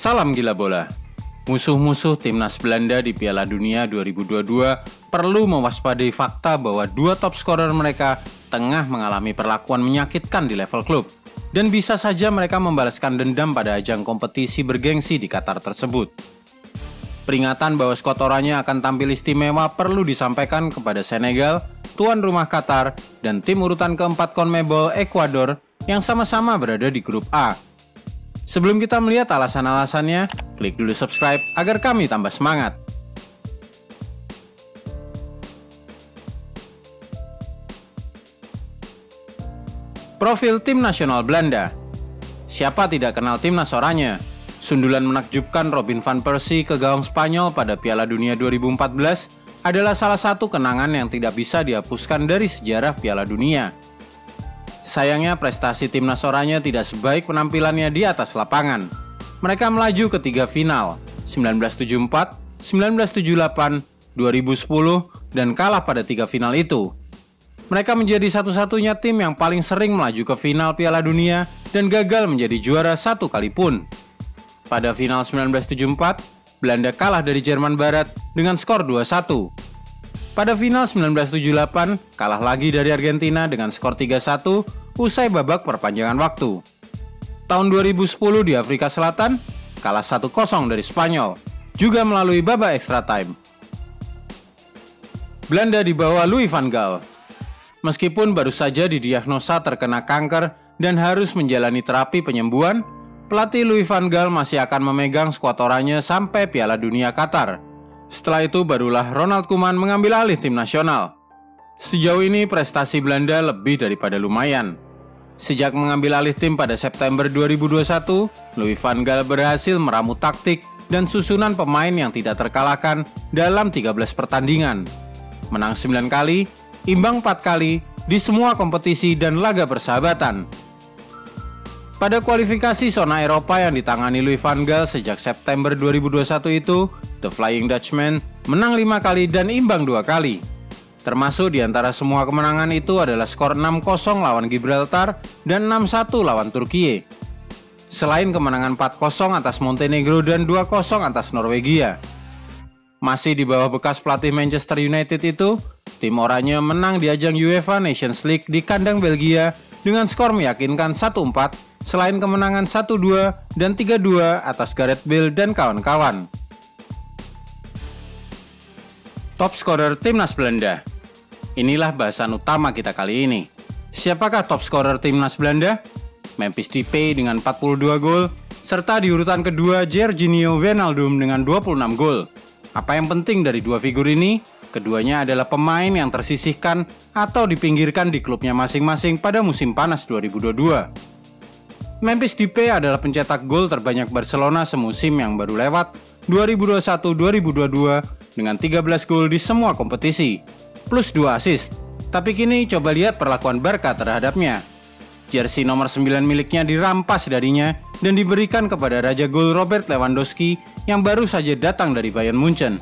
Salam gila bola. Musuh-musuh timnas Belanda di Piala Dunia 2022 perlu mewaspadai fakta bahwa dua top scorer mereka tengah mengalami perlakuan menyakitkan di level klub. Dan bisa saja mereka membalaskan dendam pada ajang kompetisi bergengsi di Qatar tersebut. Peringatan bahwa skuad oranye akan tampil istimewa perlu disampaikan kepada Senegal, tuan rumah Qatar, dan tim urutan keempat CONMEBOL Ekuador yang sama-sama berada di grup A. Sebelum kita melihat alasan-alasannya, klik dulu subscribe agar kami tambah semangat. Profil tim nasional Belanda. Siapa tidak kenal timnas oranye? Sundulan menakjubkan Robin van Persie ke gawang Spanyol pada Piala Dunia 2014 adalah salah satu kenangan yang tidak bisa dihapuskan dari sejarah Piala Dunia. Sayangnya prestasi timnas oranye tidak sebaik penampilannya di atas lapangan. Mereka melaju ke 3 final, 1974, 1978, 2010, dan kalah pada 3 final itu. Mereka menjadi satu-satunya tim yang paling sering melaju ke final Piala Dunia dan gagal menjadi juara satu kali pun. Pada final 1974, Belanda kalah dari Jerman Barat dengan skor 2-1. Pada final 1978, kalah lagi dari Argentina dengan skor 3-1 usai babak perpanjangan waktu. Tahun 2010 di Afrika Selatan, kalah 1-0 dari Spanyol, juga melalui babak extra time. Belanda di bawah Louis van Gaal. Meskipun baru saja didiagnosa terkena kanker dan harus menjalani terapi penyembuhan, pelatih Louis van Gaal masih akan memegang skuad oranye sampai Piala Dunia Qatar. Setelah itu barulah Ronald Koeman mengambil alih tim nasional. Sejauh ini prestasi Belanda lebih daripada lumayan. Sejak mengambil alih tim pada September 2021, Louis van Gaal berhasil meramu taktik dan susunan pemain yang tidak terkalahkan dalam 13 pertandingan. Menang 9 kali, imbang 4 kali di semua kompetisi dan laga persahabatan. Pada kualifikasi zona Eropa yang ditangani Louis van Gaal sejak September 2021 itu, The Flying Dutchman menang 5 kali dan imbang 2 kali. Termasuk di antara semua kemenangan itu adalah skor 6-0 lawan Gibraltar dan 6-1 lawan Turkiye. Selain kemenangan 4-0 atas Montenegro dan 2-0 atas Norwegia. Masih di bawah bekas pelatih Manchester United itu, tim oranye menang di ajang UEFA Nations League di kandang Belgia dengan skor meyakinkan 1-4, selain kemenangan 1-2 dan 3-2 atas Gareth Bale dan kawan-kawan. Top scorer timnas Belanda. Inilah bahasan utama kita kali ini. Siapakah top scorer timnas Belanda? Memphis Depay dengan 42 gol, serta di urutan kedua Georginio Wijnaldum dengan 26 gol. Apa yang penting dari dua figur ini? Keduanya adalah pemain yang tersisihkan atau dipinggirkan di klubnya masing-masing pada musim panas 2022. Memphis Depay adalah pencetak gol terbanyak Barcelona semusim yang baru lewat 2021-2022 dengan 13 gol di semua kompetisi, plus 2 assist. Tapi kini coba lihat perlakuan Barca terhadapnya. Jersey nomor 9 miliknya dirampas darinya dan diberikan kepada raja gol Robert Lewandowski yang baru saja datang dari Bayern Munchen.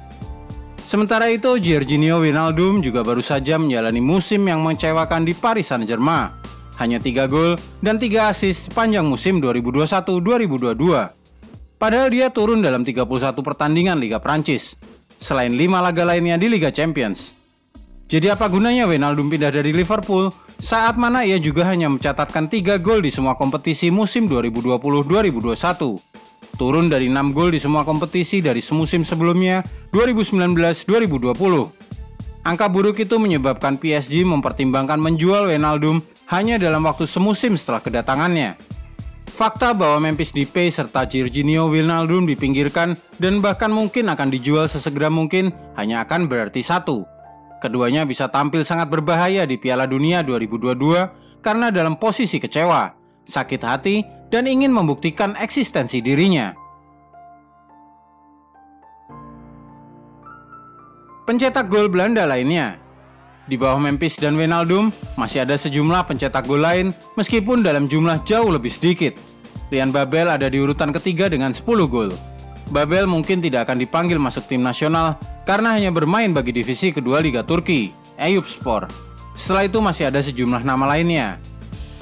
Sementara itu, Georginio Wijnaldum juga baru saja menjalani musim yang mengecewakan di Paris Saint-Germain. Hanya 3 gol dan 3 assist sepanjang musim 2021-2022. Padahal dia turun dalam 31 pertandingan Liga Prancis, selain 5 laga lainnya di Liga Champions. Jadi apa gunanya Wijnaldum pindah dari Liverpool saat mana ia juga hanya mencatatkan 3 gol di semua kompetisi musim 2020-2021. Turun dari 6 gol di semua kompetisi dari semusim sebelumnya 2019-2020. Angka buruk itu menyebabkan PSG mempertimbangkan menjual Wijnaldum hanya dalam waktu semusim setelah kedatangannya. Fakta bahwa Memphis Depay serta Georginio Wijnaldum dipinggirkan dan bahkan mungkin akan dijual sesegera mungkin hanya akan berarti satu. Keduanya bisa tampil sangat berbahaya di Piala Dunia 2022 karena dalam posisi kecewa, sakit hati, dan ingin membuktikan eksistensi dirinya. Pencetak gol Belanda lainnya. Di bawah Memphis dan Wijnaldum, masih ada sejumlah pencetak gol lain meskipun dalam jumlah jauh lebih sedikit. Ryan Babel ada di urutan ketiga dengan 10 gol. Babel mungkin tidak akan dipanggil masuk tim nasional karena hanya bermain bagi divisi kedua Liga Turki, Eyüpspor. Setelah itu masih ada sejumlah nama lainnya.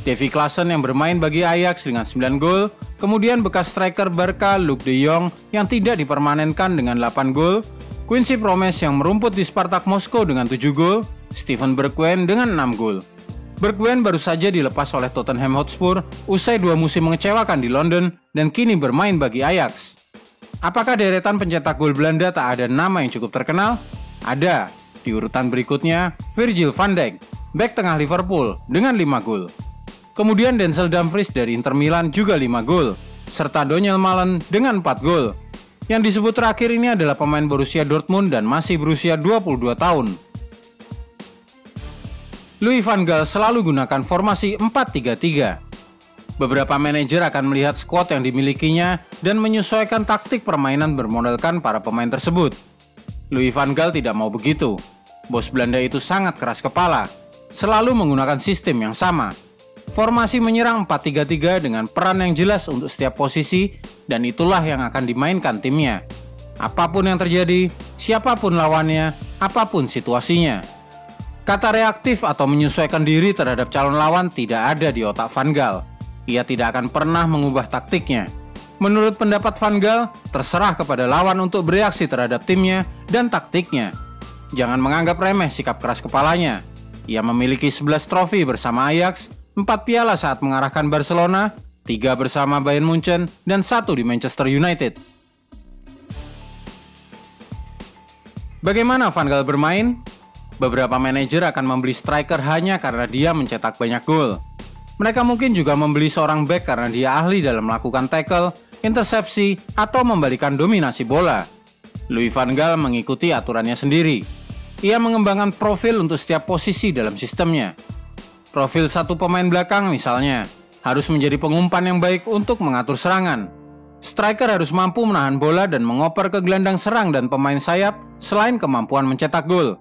Davy Klaassen yang bermain bagi Ajax dengan 9 gol, kemudian bekas striker Barca Luuk de Jong yang tidak dipermanenkan dengan 8 gol, Quincy Promes yang merumput di Spartak Moskow dengan 7 gol, Steven Bergwijn dengan 6 gol. Bergwijn baru saja dilepas oleh Tottenham Hotspur usai 2 musim mengecewakan di London dan kini bermain bagi Ajax. Apakah deretan pencetak gol Belanda tak ada nama yang cukup terkenal? Ada. Di urutan berikutnya, Virgil van Dijk, bek tengah Liverpool dengan 5 gol. Kemudian Denzel Dumfries dari Inter Milan juga 5 gol, serta Donyell Malen dengan 4 gol. Yang disebut terakhir ini adalah pemain Borussia Dortmund dan masih berusia 22 tahun. Louis van Gaal selalu gunakan formasi 4-3-3. Beberapa manajer akan melihat skuad yang dimilikinya dan menyesuaikan taktik permainan bermodalkan para pemain tersebut. Louis van Gaal tidak mau begitu. Bos Belanda itu sangat keras kepala, selalu menggunakan sistem yang sama. Formasi menyerang 4-3-3 dengan peran yang jelas untuk setiap posisi dan itulah yang akan dimainkan timnya. Apapun yang terjadi, siapapun lawannya, apapun situasinya. Kata reaktif atau menyesuaikan diri terhadap calon lawan tidak ada di otak Van Gaal. Ia tidak akan pernah mengubah taktiknya. Menurut pendapat Van Gaal, terserah kepada lawan untuk bereaksi terhadap timnya dan taktiknya. Jangan menganggap remeh sikap keras kepalanya. Ia memiliki 11 trofi bersama Ajax, 4 piala saat mengarahkan Barcelona, 3 bersama Bayern Munchen, dan 1 di Manchester United. Bagaimana Van Gaal bermain? Beberapa manajer akan membeli striker hanya karena dia mencetak banyak gol. Mereka mungkin juga membeli seorang bek karena dia ahli dalam melakukan tackle, intersepsi, atau membalikan dominasi bola. Louis van Gaal mengikuti aturannya sendiri. Ia mengembangkan profil untuk setiap posisi dalam sistemnya. Profil satu pemain belakang misalnya, harus menjadi pengumpan yang baik untuk mengatur serangan. Striker harus mampu menahan bola dan mengoper ke gelandang serang dan pemain sayap selain kemampuan mencetak gol.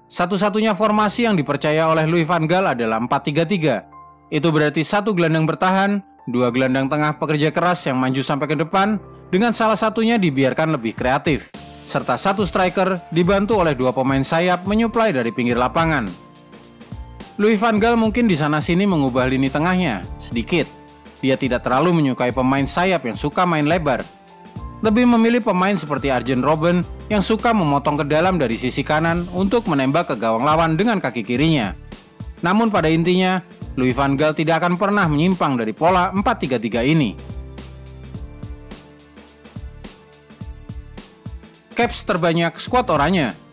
Satu-satunya formasi yang dipercaya oleh Louis van Gaal adalah 4-3-3. Itu berarti 1 gelandang bertahan, 2 gelandang tengah pekerja keras yang maju sampai ke depan, dengan salah satunya dibiarkan lebih kreatif, serta 1 striker dibantu oleh 2 pemain sayap menyuplai dari pinggir lapangan. Louis van Gaal mungkin di sana-sini mengubah lini tengahnya sedikit. Dia tidak terlalu menyukai pemain sayap yang suka main lebar. Lebih memilih pemain seperti Arjen Robben yang suka memotong ke dalam dari sisi kanan untuk menembak ke gawang lawan dengan kaki kirinya. Namun pada intinya, Louis van Gaal tidak akan pernah menyimpang dari pola 4-3-3 ini. Caps terbanyak skuad oranye.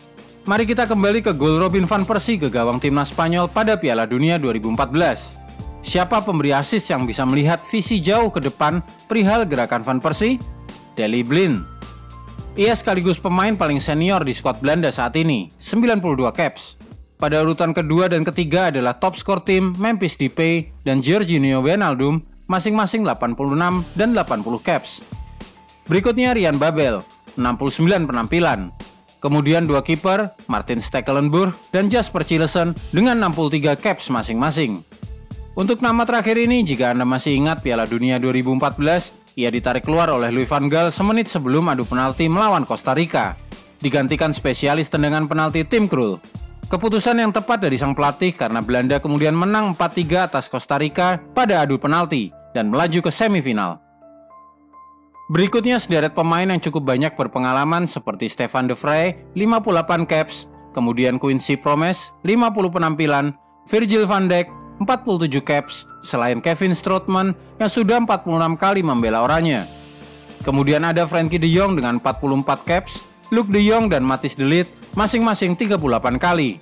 Mari kita kembali ke gol Robin van Persie ke gawang timnas Spanyol pada Piala Dunia 2014. Siapa pemberi assist yang bisa melihat visi jauh ke depan perihal gerakan Van Persie? Daley Blind. Ia sekaligus pemain paling senior di skuad Belanda saat ini, 92 caps. Pada urutan kedua dan ketiga adalah top skor tim Memphis Depay dan Georginio Wijnaldum, masing-masing 86 dan 80 caps. Berikutnya Ryan Babel, 69 penampilan. Kemudian 2 kiper, Martin Stekelenburg dan Jasper Cillessen dengan 63 caps masing-masing. Untuk nama terakhir ini, jika Anda masih ingat Piala Dunia 2014, ia ditarik keluar oleh Louis van Gaal semenit sebelum adu penalti melawan Costa Rica, digantikan spesialis tendangan penalti Tim Krul. Keputusan yang tepat dari sang pelatih karena Belanda kemudian menang 4-3 atas Costa Rica pada adu penalti dan melaju ke semifinal. Berikutnya sederet pemain yang cukup banyak berpengalaman seperti Stefan de Vrij, 58 caps, kemudian Quincy Promes, 50 penampilan, Virgil van Dijk, 47 caps, selain Kevin Strootman yang sudah 46 kali membela oranye. Kemudian ada Frenkie de Jong dengan 44 caps, Luuk de Jong dan Matthijs de Ligt masing-masing 38 kali.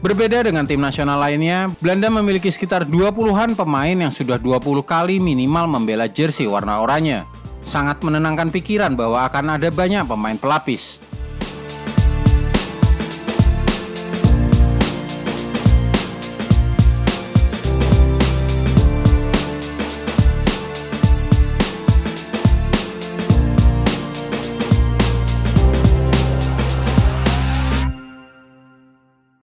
Berbeda dengan tim nasional lainnya, Belanda memiliki sekitar 20-an pemain yang sudah 20 kali minimal membela jersey warna oranye. Sangat menenangkan pikiran bahwa akan ada banyak pemain pelapis.